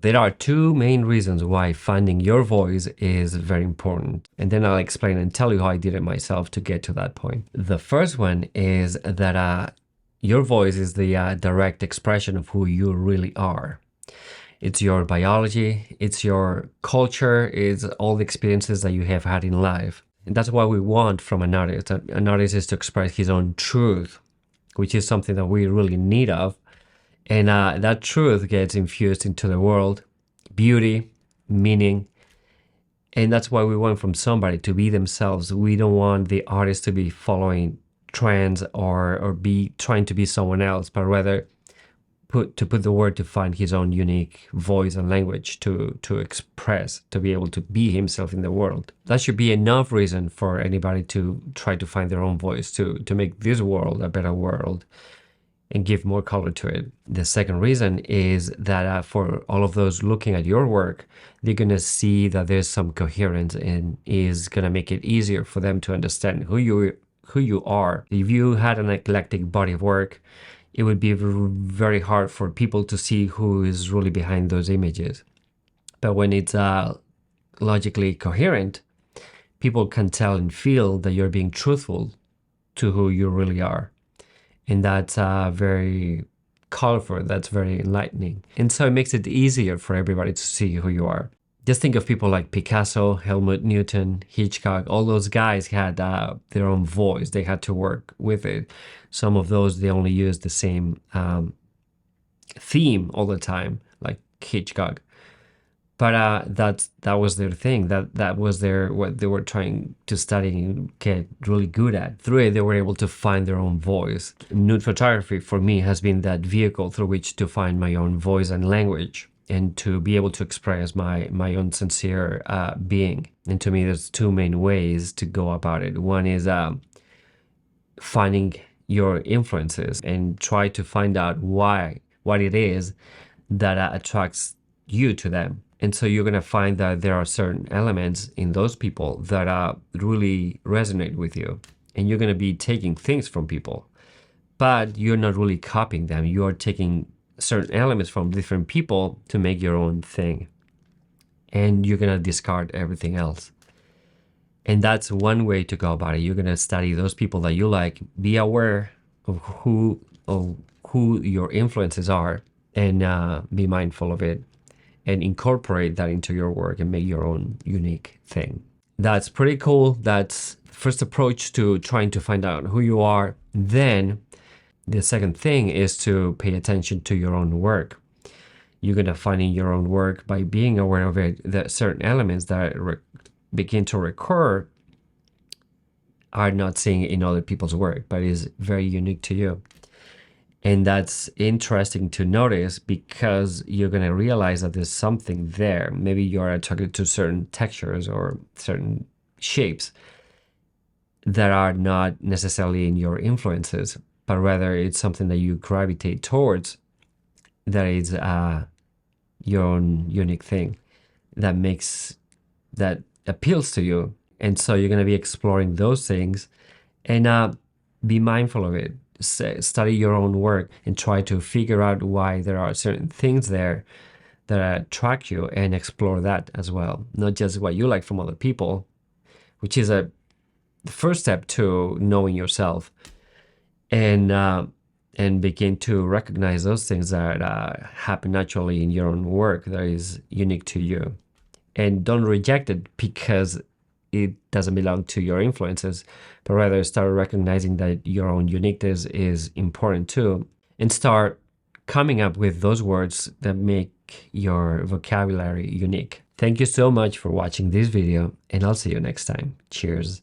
There are two main reasons why finding your voice is very important. And then I'll explain and tell you how I did it myself to get to that point. The first one is that your voice is the direct expression of who you really are. It's your biology, it's your culture, it's all the experiences that you have had in life. And that's what we want from an artist. An artist is to express his own truth, which is something that we really need of. And that truth gets infused into the world, beauty, meaning. And that's why we want from somebody to be themselves. We don't want the artist to be following trends or be trying to be someone else, but rather put the word to find his own unique voice and language to express, to be able to be himself in the world. That should be enough reason for anybody to try to find their own voice, to make this world a better world and give more color to it. The second reason is that for all of those looking at your work, they're gonna see that there's some coherence and is gonna make it easier for them to understand who you are. If you had an eclectic body of work, it would be very hard for people to see who is really behind those images. But when it's logically coherent, people can tell and feel that you're being truthful to who you really are. And that's very colorful, that's very enlightening. And so it makes it easier for everybody to see who you are. Just think of people like Picasso, Helmut Newton, Hitchcock. All those guys had their own voice. They had to work with it. Some of those, they only used the same theme all the time, like Hitchcock. But that was their thing. That was what they were trying to study and get really good at. Through it, they were able to find their own voice. Nude photography for me has been that vehicle through which to find my own voice and language, and to be able to express my own sincere being. And to me, there's two main ways to go about it. One is finding your influences and try to find out what it is that attracts you to them. And so you're going to find that there are certain elements in those people that really resonate with you. And you're going to be taking things from people, but you're not really copying them. You're taking certain elements from different people to make your own thing. And you're going to discard everything else. And that's one way to go about it. You're going to study those people that you like, be aware of who your influences are, and be mindful of it, and incorporate that into your work and make your own unique thing. That's pretty cool. That's the first approach to trying to find out who you are. Then the second thing is to pay attention to your own work. You're going to find in your own work, by being aware of it, that certain elements that begin to recur are not seen in other people's work, but is very unique to you. And that's interesting to notice, because you're going to realize that there's something there. Maybe you're attracted to certain textures or certain shapes that are not necessarily in your influences, but rather it's something that you gravitate towards, that is your own unique thing that appeals to you. And so you're going to be exploring those things, and be mindful of it. Study your own work and try to figure out why there are certain things there that attract you, and explore that as well. Not just what you like from other people, which is the first step to knowing yourself, and begin to recognize those things that happen naturally in your own work that is unique to you. And don't reject it because it doesn't belong to your influences, but rather start recognizing that your own uniqueness is important too, and start coming up with those words that make your vocabulary unique. Thank you so much for watching this video, and I'll see you next time. Cheers.